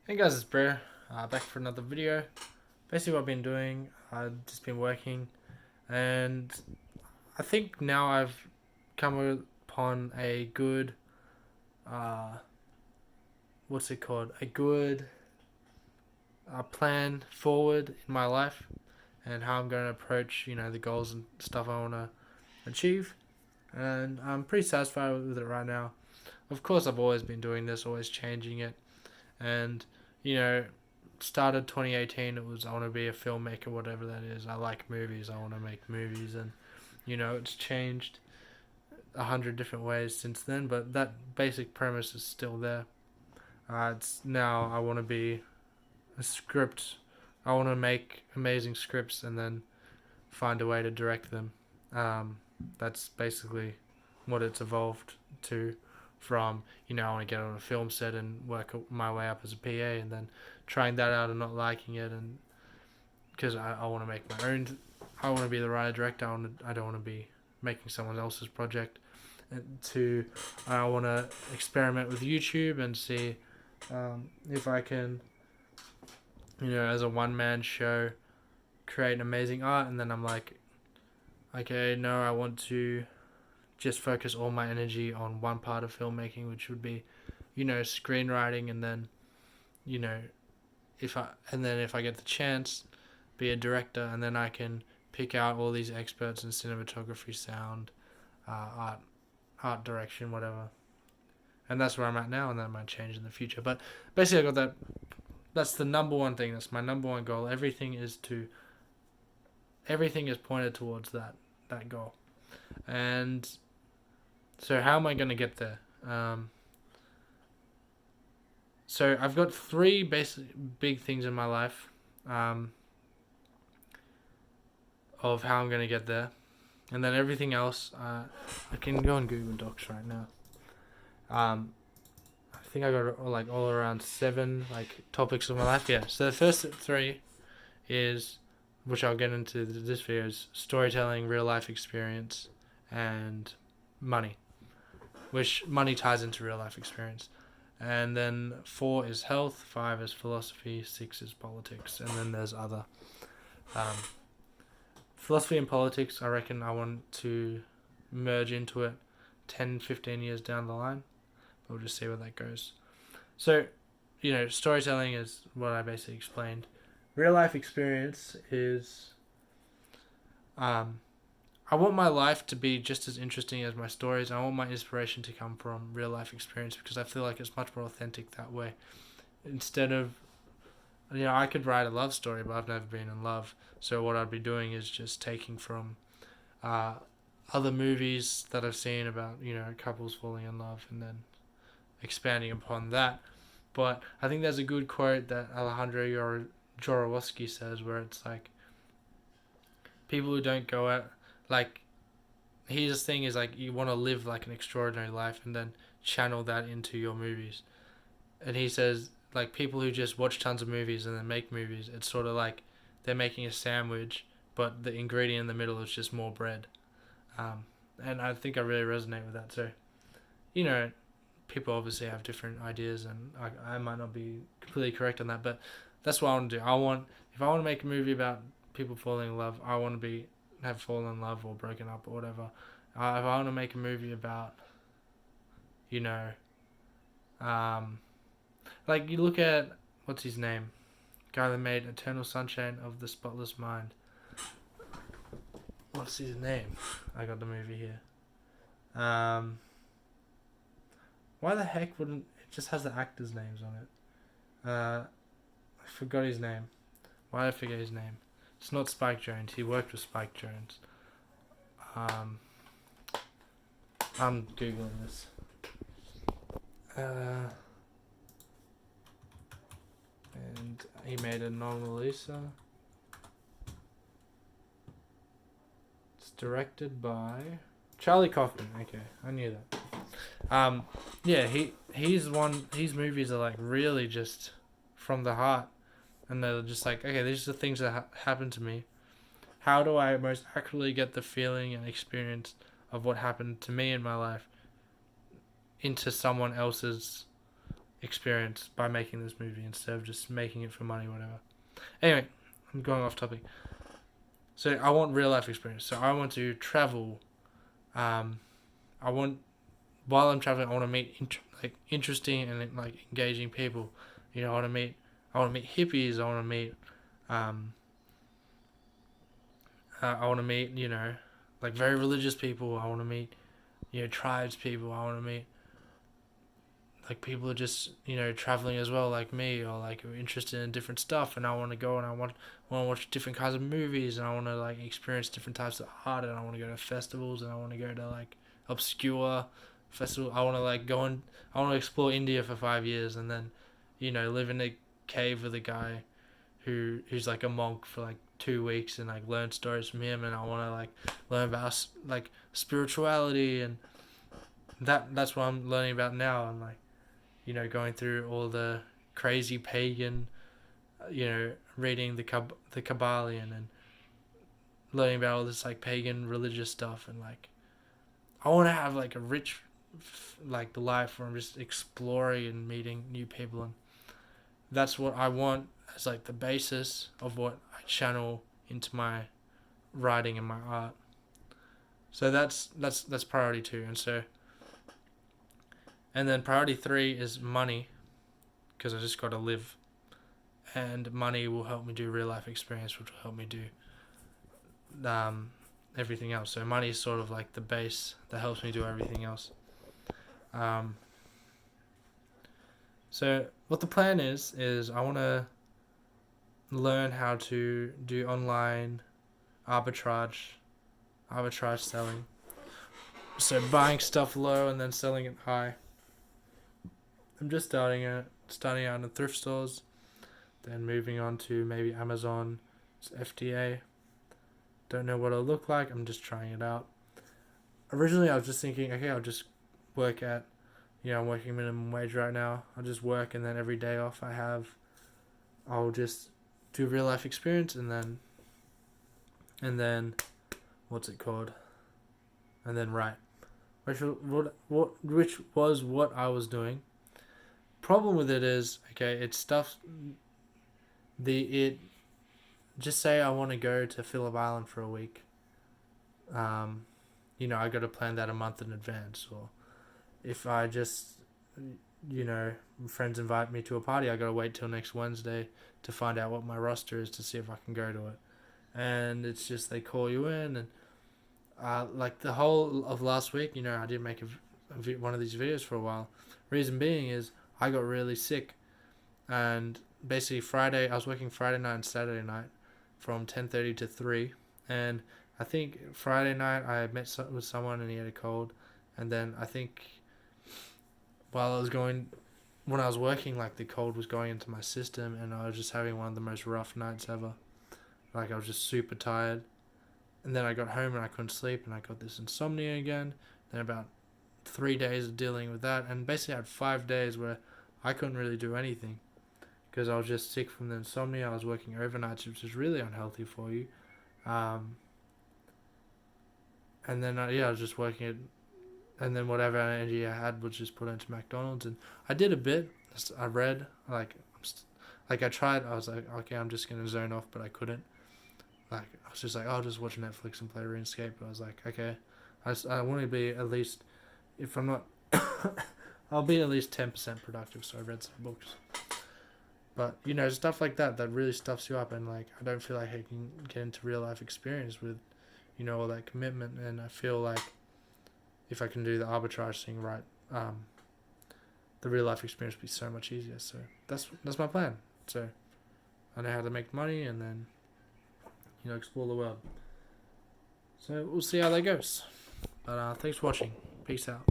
Hey guys, it's Brer. Back for another video. Basically, what I've been doing, I've just been working, and I think now I've come upon a good, uh, what's it called? A good plan forward in my life, and how I'm going to approach, the goals and stuff I want to achieve. And I'm pretty satisfied with it right now. Of course, I've always been doing this, always changing it, and you know started 2018. It was I want to be a filmmaker, whatever that is. I like movies, I want to make movies, and it's changed 100 different ways since then, but that basic premise is still there. It's now I want to be a script. I want to make amazing scripts and then find a way to direct them. um, that's basically what it's evolved to, from I want to get on a film set and work my way up as a PA, and then trying that out and not liking it, and because I want to make my own. I want to be the writer director. I don't want to be making someone else's project. And to I want to experiment with YouTube and see if I can, as a one man show, create amazing art. And then I'm like, okay, no, I want to just focus all my energy on one part of filmmaking, which would be, screenwriting, and then, you know, if I get the chance, be a director, and then I can pick out all these experts in cinematography, sound, art direction, whatever. And that's where I'm at now, and that might change in the future. But basically, I got that. That's the number one thing. That's my number one goal. Everything is pointed towards that goal. And so, how am I going to get there? So I've got three basic big things in my life, of how I'm going to get there, and then everything else. I can go on Google Docs right now. I think I got like all around seven like topics of my life. Yeah. So the first three is, which I'll get into this video, is storytelling, real life experience, and money. Which money ties into real life experience. And then 4 is health, 5 is philosophy, 6 is politics, and then there's other. Um, Philosophy and politics, I reckon I want to merge into it 10, 15 years down the line. We'll just see where that goes. So, storytelling is what I basically explained. Real life experience is, I want my life to be just as interesting as my stories. I want my inspiration to come from real life experience, because I feel like it's much more authentic that way. Instead of, I could write a love story, but I've never been in love. So what I'd be doing is just taking from other movies that I've seen about, couples falling in love, and then expanding upon that. But I think there's a good quote that Alejandro Jodorowsky says, where it's like, people who don't go out, like, his thing is like, you want to live like an extraordinary life and then channel that into your movies. And he says, like, people who just watch tons of movies and then make movies, it's sort of like they're making a sandwich, but the ingredient in the middle is just more bread. And I think I really resonate with that. So, you know, people obviously have different ideas, and I might not be completely correct on that, but that's what I want to do. If I want to make a movie about people falling in love, I want to have fallen in love or broken up or whatever. If I want to make a movie about, you know, like, you look at, what's his name? Guy that made Eternal Sunshine of the Spotless Mind. What's his name? I got the movie here. Why the heck wouldn't it just has the actors' names on it? I forgot his name. Why did I forget his name? It's not Spike Jonze. He worked with Spike Jonze. I'm googling this. And he made Anomalisa. It's directed by Charlie Kaufman. Okay, I knew that. Yeah, he's one. His movies are like really just from the heart, and they're just like, okay, these are the things that happen to me. How do I most accurately get the feeling and experience of what happened to me in my life into someone else's experience by making this movie instead of just making it for money, whatever. Anyway, I'm going off topic. So I want real life experience. So I want to travel. I want while I'm traveling, I want to meet interesting and like engaging people. I want to meet hippies. I want to meet I want to meet like very religious people. I want to meet tribes people. I want to meet like people who are just traveling as well like me, or like are interested in different stuff, and I want to go and I want to watch different kinds of movies, and I want to like experience different types of art, and I want to go to festivals, and I want to go to like obscure festival. I want to like I want to explore India for 5 years, and then live in a cave with a guy who's like a monk for like 2 weeks, and like learn stories from him, and I want to like learn about like spirituality, and that's what I'm learning about now, and like going through all the crazy pagan, reading the Kabbalion and learning about all this like pagan religious stuff, and like I want to have like a rich like life where I'm just exploring and meeting new people, and that's what I want as like the basis of what I channel into my writing and my art. So that's priority 2, and then priority 3 is money, because I just got to live, and money will help me do real life experience, which will help me do everything else. So money is sort of like the base that helps me do everything else. So what the plan is I want to learn how to do online arbitrage selling. So buying stuff low and then selling it high. I'm just starting out in thrift stores, then moving on to maybe Amazon, FBA. Don't know what it'll look like. I'm just trying it out. Originally, I was just thinking, okay, I'll just work at, I'm working minimum wage right now. I'll just work, and then every day off I have, I'll just do real life experience, and then, what's it called? And then write, which was what I was doing. Problem with it is, okay, it's stuff. Just say I want to go to Phillip Island for a week. I got to plan that a month in advance. Or if I just, friends invite me to a party, I got to wait till next Wednesday to find out what my roster is to see if I can go to it. And it's just they call you in, and like the whole of last week, I didn't make one of these videos for a while. Reason being is I got really sick, and basically Friday I was working Friday night and Saturday night from 10:30 to 3, and I think Friday night I met with someone and he had a cold, and then I think when I was working, like the cold was going into my system, and I was just having one of the most rough nights ever. Like I was just super tired, and then I got home and I couldn't sleep, and I got this insomnia again. Then about 3 days of dealing with that, and basically I had 5 days where I couldn't really do anything because I was just sick from the insomnia. I was working overnights, which is really unhealthy for you. And then I was just working it, and then whatever energy I had was just put into McDonald's, and I did a bit. I read, I tried. I was like, okay, I'm just gonna zone off, but I couldn't. Like I was just like, I'll just watch Netflix and play RuneScape. But I was like, okay, I want to be at least, if I'm not, I'll be at least 10% productive. So I read some books. But stuff like that really stuffs you up, and like I don't feel like I can get into real life experience with, all that commitment. And I feel like if I can do the arbitrage thing right, the real life experience will be so much easier. So that's my plan. So I know how to make money, and then explore the world. So we'll see how that goes. But thanks for watching. Peace out.